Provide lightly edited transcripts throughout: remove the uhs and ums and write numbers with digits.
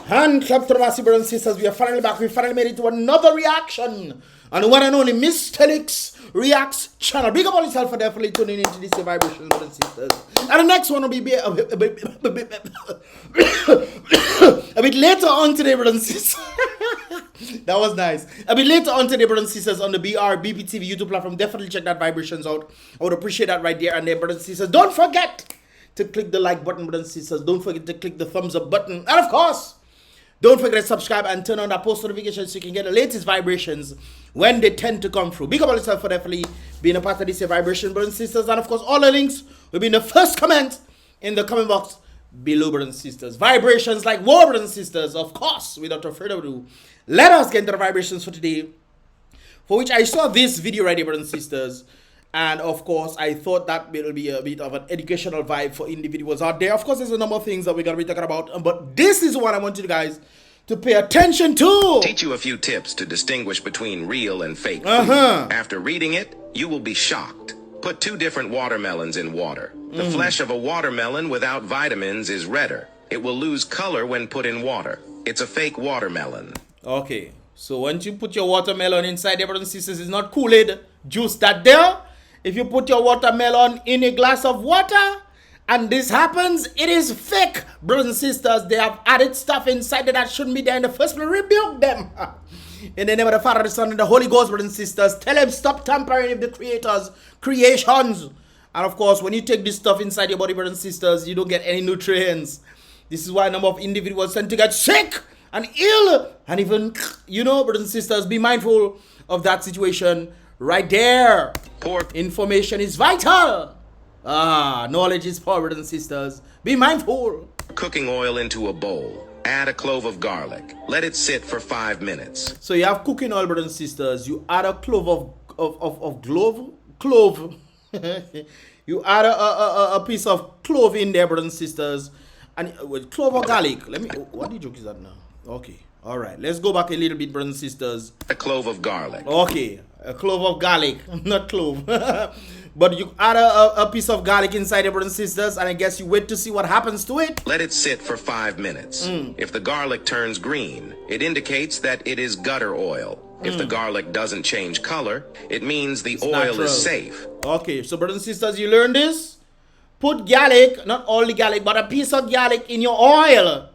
Hand clap to the massive brothers and sisters. We are finally back. We finally made it to another reaction on the one and only Mystelics Reacts channel. Big up on yourself for definitely tuning into this vibration, brothers and sisters. And the next one will be a bit later on today, brothers and sisters. That was nice. A bit later on today, brothers and sisters, on the BrBpTV YouTube platform. Definitely check that vibrations out. I would appreciate that right there and there, brothers and sisters. Don't forget to click the like button, brothers and sisters. Don't forget to click the thumbs up button. And of course, don't forget to subscribe and turn on that post notifications so you can get the latest vibrations when they tend to come through. Big up on yourself for definitely being a part of this vibration, brothers and sisters. And of course, all the links will be in the first comment in the comment box below, brothers and sisters. Vibrations like war, brothers and sisters. Of course, without further ado, let us get into the vibrations for today, for which I saw this video right here, brothers and sisters. And of course, I thought that will be a bit of an educational vibe for individuals out there. Of course, there's a number of things that we're going to be talking about, but this is what I want you guys to pay attention to. Teach you a few tips to distinguish between real and fake food. After reading it, you will be shocked. Put 2 different watermelons in water. The flesh of a watermelon without vitamins is redder. It will lose color when put in water. It's a fake watermelon. Okay, so once you put your watermelon inside there, brothers and sisters, it's not Kool-Aid juice that there. If you put your watermelon in a glass of water and this happens, it is fake, brothers and sisters. They have added stuff inside that shouldn't be there in the first place. Rebuke them. In the name of the Father, the Son, and the Holy Ghost, brothers and sisters. Tell them stop tampering with the Creator's creations. And of course, when you take this stuff inside your body, brothers and sisters, you don't get any nutrients. This is why a number of individuals tend to get sick and ill. And even, you know, brothers and sisters, be mindful of that situation right there. Information is vital. Knowledge is power, brothers and sisters. Be mindful. Cooking oil into a bowl. Add a clove of garlic. Let it sit for 5 minutes. So you have cooking oil, brothers and sisters. You add a clove of clove. You add a piece of clove in there, brothers and sisters. And with clove or garlic. What the joke is that now? Okay. All right. Let's go back a little bit, brothers and sisters. A clove of garlic. Okay. A clove of garlic, not clove. But you add a piece of garlic inside it, brothers and sisters, and I guess you wait to see what happens to it. Let it sit for 5 minutes. If the garlic turns green, it indicates that it is gutter oil. If the garlic doesn't change color, it means the oil is safe. Okay, so brothers and sisters, you learn this? Put garlic, not only garlic, but a piece of garlic in your oil.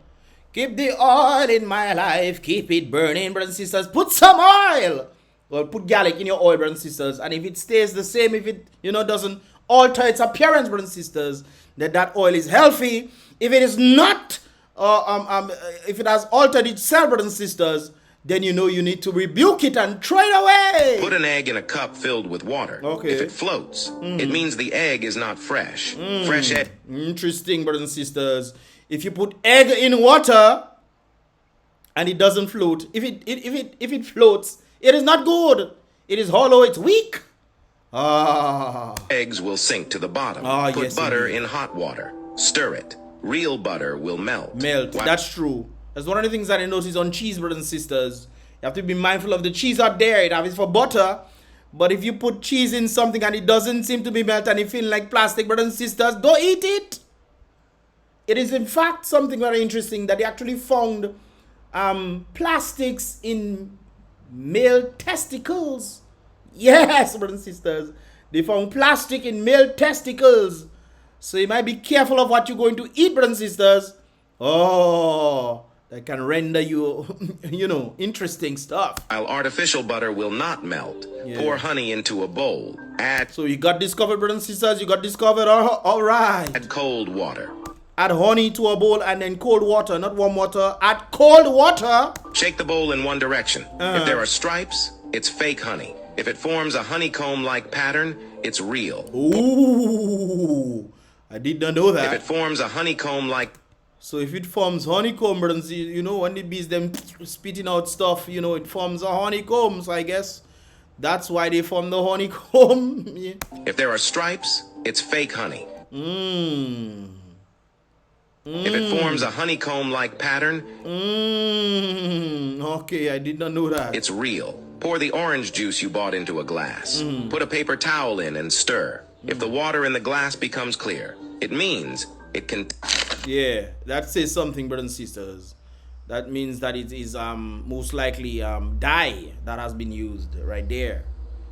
Keep the oil in my life, keep it burning, brothers and sisters. Put some oil. Well, put garlic in your oil, brothers and sisters, and if it stays the same, if it doesn't alter its appearance, brothers and sisters, that oil is healthy. If it is not, if it has altered itself, brothers and sisters, then you need to rebuke it and throw it away. Put an egg in a cup filled with water. Okay. If it floats, it means the egg is not fresh. Fresh egg. Interesting, brothers and sisters. If you put egg in water and it doesn't float, if it floats, it is not good. It is hollow. It's weak. Eggs will sink to the bottom. Put butter in hot water. Stir it. Real butter will melt. That's true. That's one of the things that I notice on cheese, brothers and sisters. You have to be mindful of the cheese out there. It is for butter. But if you put cheese in something and it doesn't seem to be melted and it feels like plastic, brothers and sisters, don't eat it. It is in fact something very interesting that they actually found plastics in male testicles. Yes, brothers and sisters. They found plastic in male testicles. So you might be careful of what you're going to eat, brothers and sisters. Oh, that can render you, interesting stuff. While artificial butter will not melt, pour honey into a bowl. So you got this covered, brothers and sisters. You got this covered. All right. Add cold water. Add honey to a bowl and then cold water, not warm water. Add cold water. Shake the bowl in one direction. If there are stripes, it's fake honey. If it forms a honeycomb-like pattern, it's real. Ooh, I did not know that. If it forms a honeycomb-like... So if it forms honeycomb, when the bees them spitting out stuff, it forms a honeycomb. So I guess that's why they form the honeycomb. Yeah. If there are stripes, it's fake honey. If it forms a honeycomb-like pattern, okay, I did not know that. It's real. Pour the orange juice you bought into a glass. Put a paper towel in and stir. If the water in the glass becomes clear, it means it can... Yeah, that says something, brothers and sisters. That means that it is most likely dye that has been used right there.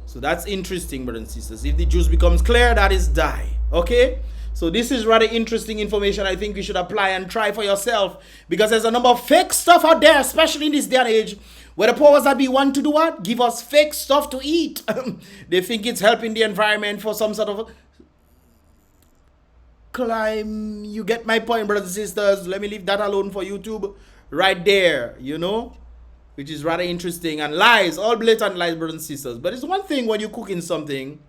So that's interesting, brothers and sisters. If the juice becomes clear, that is dye. Okay? So this is rather interesting information. I think you should apply and try for yourself, because there's a number of fake stuff out there, especially in this day and age, where the powers that be want to do what? Give us fake stuff to eat. They think it's helping the environment for some sort of climb. You get my point, brothers and sisters. Let me leave that alone for YouTube right there, you know, which is rather interesting. And lies, all blatant lies, brothers and sisters. But it's one thing when you're cooking something,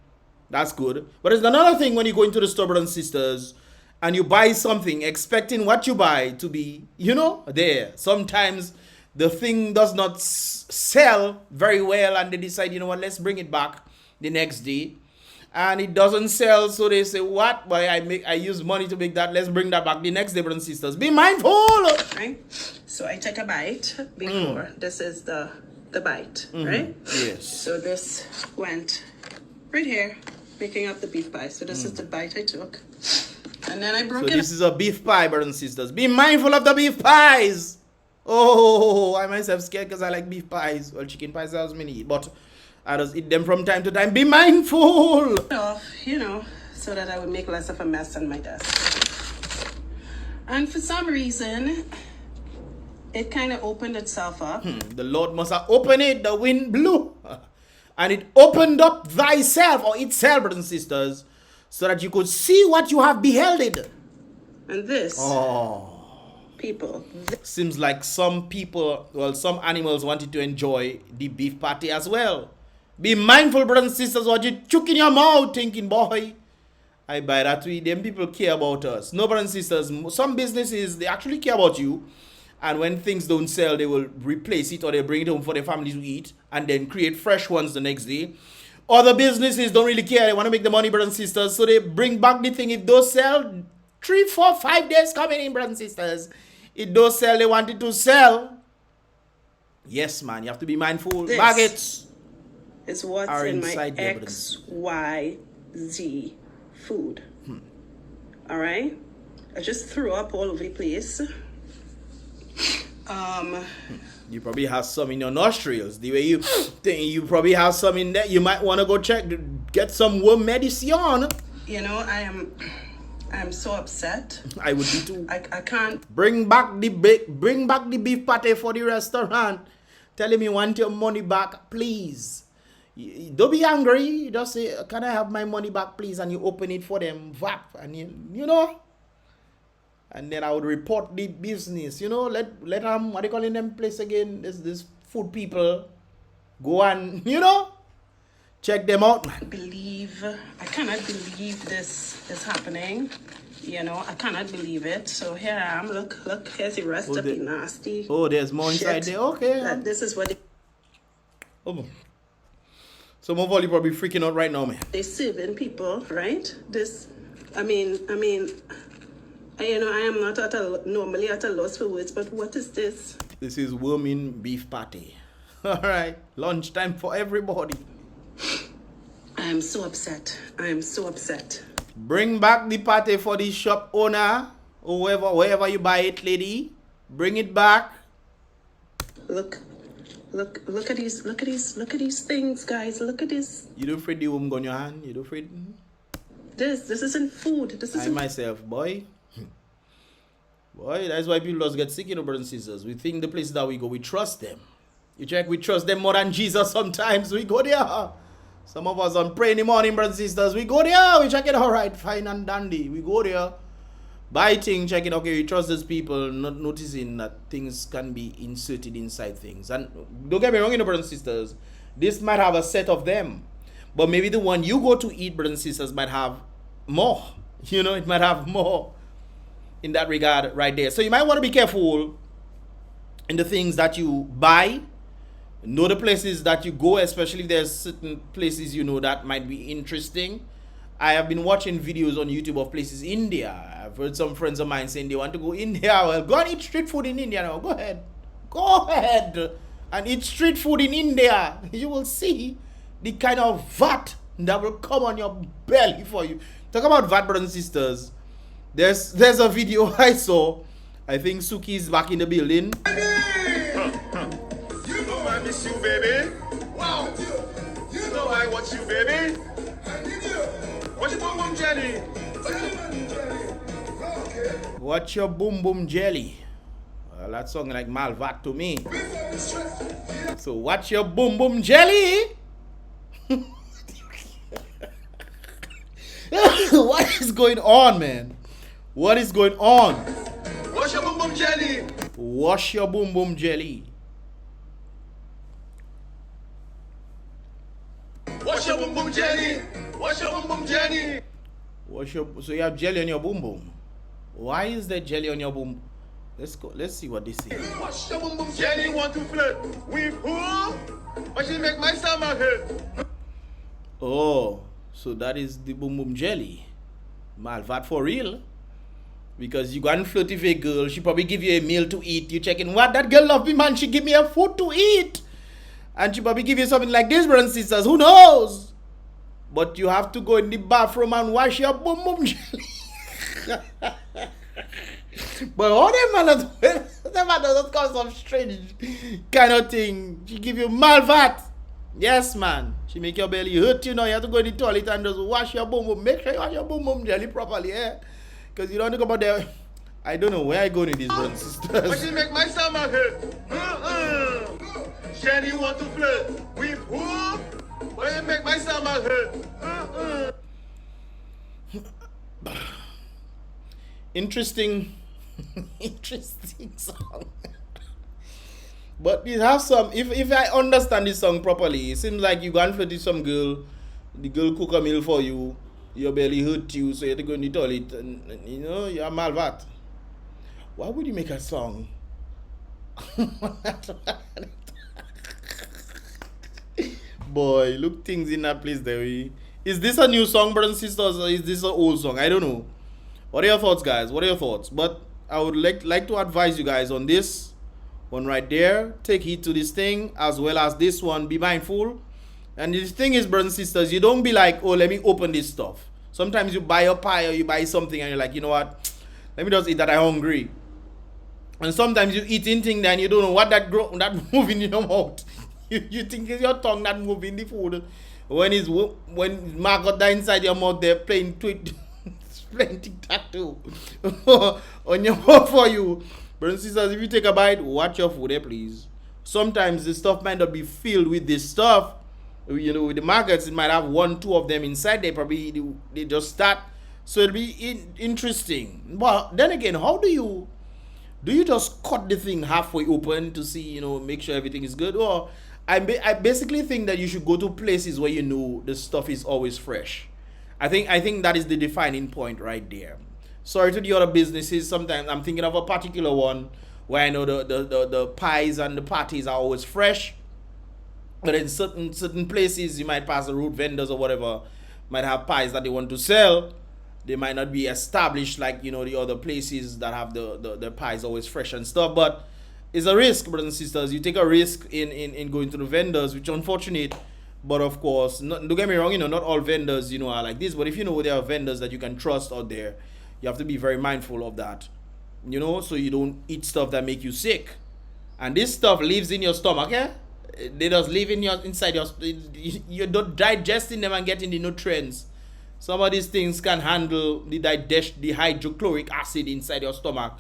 that's good. But it's another thing when you go into the store, brothers and sisters, and you buy something expecting what you buy to be, you know, there. Sometimes the thing does not sell very well, and they decide, you know what, let's bring it back the next day. And it doesn't sell, so they say, what? Boy, I use money to make that. Let's bring that back the next day, brothers and sisters. Be mindful. Right? So I take a bite before. This is the bite, right? Yes. So this went right here, making up the beef pie. So this is the bite I took. And then I broke it. So this is a beef pie, brothers and sisters. Be mindful of the beef pies. Oh, I myself scared because I like beef pies. Well, chicken pies I was many eat, but I just eat them from time to time. Be mindful. Off, you know, so that I would make less of a mess on my desk. And for some reason, it kind of opened itself up. The Lord must have opened it. The wind blew. And it opened up thyself or itself, brothers and sisters, so that you could see what you have beheld. And this, people. Seems like some people, well, some animals wanted to enjoy the beef patty as well. Be mindful, brothers and sisters, what you chuck in your mouth thinking, boy, I buy that to eat. Them people care about us. No, brothers and sisters, some businesses, they actually care about you. And when things don't sell, they will replace it or they bring it home for their families to eat and then create fresh ones the next day. Other businesses don't really care. They want to make the money, brothers and sisters. So they bring back the thing. If those sell, 3, 4, 5 days coming in, brothers and sisters. If those sell, they want it to sell. Yes, man, you have to be mindful. This Baguettes is what's are in my inside there, XYZ food. All right? I just threw up all over the place. You probably have some in your nostrils. The way you think, you probably have some in there. You might want to go check, get some worm medicine. You know, I'm so upset. I would be too. I can't. Bring back the beef patty for the restaurant. Tell him you want your money back, please. Don't be angry. Just say, can I have my money back, please? And you open it for them. Vap. And you know. And then I would report the business. You know, let them, what they calling them place again? This food people. Go and, you know, check them out, man. I cannot believe this is happening. You know, I cannot believe it. So here I am. Look, here's the rest of the nasty. Oh, there's more inside there. Okay. This is what Some of all you probably freaking out right now, man. they serving people, right? This, I mean, you know, I am not normally at a loss for words, but what is this? This is worming beef patty. All right, lunchtime for everybody. I am so upset. I am so upset. Bring back the patty for the shop owner, or wherever you buy it, lady. Bring it back. Look at these things, guys. Look at this. You don't afraid the worm go in your hand? You don't afraid? This isn't food. This isn't. I myself, boy. Boy, that's why people just get sick, you know, brothers and sisters. We think the places that we go, we trust them. You check, we trust them more than Jesus sometimes. We go there. Some of us on pray in the morning, brothers and sisters. We go there. We check it, all right, fine and dandy. We go there. Biting, checking, okay, we trust those people, not noticing that things can be inserted inside things. And don't get me wrong, you know, brothers and sisters. This might have a set of them. But maybe the one you go to eat, brothers and sisters, might have more. You know, it might have more in that regard right there. So you might want to be careful in the things that you buy. Know the places that you go, especially if there's certain places you know that might be interesting. I have been watching videos on YouTube of places in India. I've heard some friends of mine saying they want to go India. Well, go and eat street food in India now. Go ahead. Go ahead and eat street food in India. You will see the kind of vat that will come on your belly for you. Talk about vat, brothers and sisters. There's a video I saw. I think Suki is back in the building. You know I miss you, baby. Wow. You know I want you, baby. I need you. What's your boom boom jelly? What's your boom boom jelly? Well, that song like Malvat to me. So what's your boom boom jelly? What is going on, man? What is going on? What's your boom boom jelly? Wash your boom boom jelly. What's your boom boom jelly? What's your boom boom jelly? So you have jelly on your boom boom. Why is there jelly on your boom? Let's go. Let's see what this is. What's your boom boom jelly? Want to flirt with who? But she make my stomach hurt. Oh, so that is the boom boom jelly. Malvat for real. Because you go and flirt with a girl, she probably give you a meal to eat. You checking what that girl love me, man. She give me a food to eat. And she probably give you something like this, brothers and sisters. Who knows? But you have to go in the bathroom and wash your boom boom jelly. But all them man does cause some strange kind of thing. She give you malvat. Yes, man. She make your belly hurt, you know. You have to go in the toilet and just wash your boom boom. Make sure you wash your boom boom jelly properly, eh? Because you don't think about the... I don't know where I go in these brothers and sisters. But she make my stomach hurt. Jenny want to flirt with who? But you make my stomach hurt. Interesting song. But it have some, if I understand this song properly, it seems like you go and flirt with some girl, the girl cook a meal for you, your belly hurt you, so you have to go in the toilet, and you know, you're malvat. Why would you make a song? Boy, look things in that place there. Is this a new song, brothers and sisters, or is this an old song? I don't know. What are your thoughts, guys? What are your thoughts? But I would like to advise you guys on this one right there. Take heed to this thing, as well as this one. Be mindful. And the thing is, brothers and sisters, you don't be like, oh, let me open this stuff. Sometimes you buy a pie or you buy something and you're like, you know what? Let me just eat that, I'm hungry. And sometimes you eat anything and you don't know what that move in your mouth. You think it's your tongue that move in the food. When Margot that inside your mouth, they're playing tic-tac-toe on your mouth for you. Brothers and sisters, if you take a bite, watch your food, please. Sometimes the stuff might not be filled with this stuff. You know, with the markets, it might have 1, 2 of them inside. They just start. So it'll be interesting. But then again, how do you just cut the thing halfway open to see, you know, make sure everything is good? Or I basically think that you should go to places where you know the stuff is always fresh. I think that is the defining point right there. Sorry to the other businesses. Sometimes I'm thinking of a particular one where I know the pies and the patties are always fresh. But in certain places, you might pass the road vendors or whatever, might have pies that they want to sell. They might not be established like, you know, the other places that have the pies always fresh and stuff. But it's a risk, brothers and sisters. You take a risk in going to the vendors, which is unfortunate. But of course, don't get me wrong, you know, not all vendors, you know, are like this. But if you know there are vendors that you can trust out there, you have to be very mindful of that. You know, so you don't eat stuff that make you sick. And this stuff lives in your stomach, eh? They just live inside your... You're not digesting them and getting the nutrients. Some of these things can handle the hydrochloric acid inside your stomach.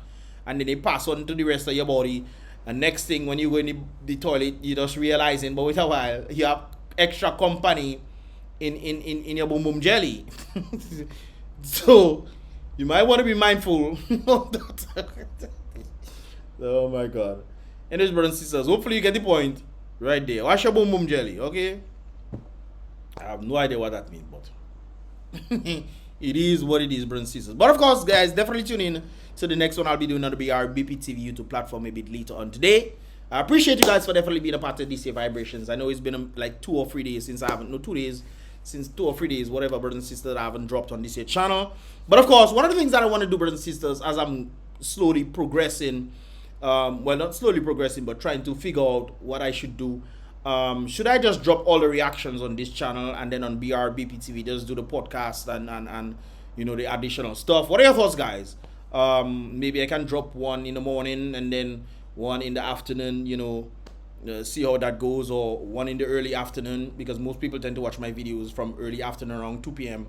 And then they pass on to the rest of your body. And next thing, when you go in the toilet, you just realizing, but wait a while, you have extra company in your boom boom jelly. So, you might want to be mindful of that. Oh my God. Anyways, brothers and sisters, hopefully you get the point. Right there. Wash your boom boom jelly, okay? I have no idea what that means, but it is what it is, brothers and sisters. But of course, guys, definitely tune in to the next one I'll be doing on the BrBpTV YouTube platform a bit later on today. I appreciate you guys for definitely being a part of this year vibrations. I know it's been like 2 or 3 days since I haven't, no 2 days, since 2 or 3 days, whatever, brothers and sisters, I haven't dropped on this here channel. But of course, one of the things that I want to do, brothers and sisters, as I'm slowly progressing, well, not slowly progressing, but trying to figure out what I should do. Should I just drop all the reactions on this channel and then on BrBpTV just do the podcast and you know, the additional stuff? What are your thoughts, guys? Maybe I can drop one in the morning and then one in the afternoon, you know, see how that goes, or one in the early afternoon, because most people tend to watch my videos from early afternoon around 2 p.m.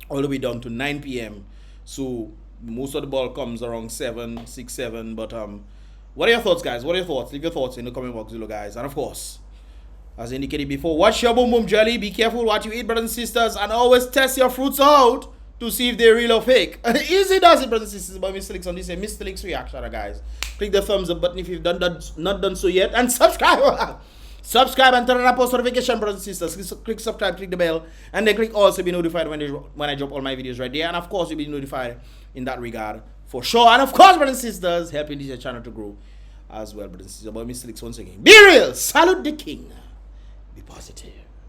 all the way down to 9 p.m. So most of the ball comes around 7, 6, 7. But what are your thoughts, guys? What are your thoughts? Leave your thoughts in the comment box below, guys. And of course, as indicated before, watch your boom boom jelly. Be careful what you eat, brothers and sisters, and always test your fruits out to see if they're real or fake. Easy does it, brothers and sisters. By Mystelics on this Mystelics reaction, guys. Click the thumbs up button if you've not done so yet, and subscribe. Subscribe and turn on that post notification, brothers and sisters. Click subscribe, click the bell, and then click also be notified when I drop all my videos right there. And of course, you'll be notified in that regard for sure. And of course, brothers and sisters, helping this channel to grow as well, brothers and sisters. By Mystelics once again. Be real. Salute the king. Be positive.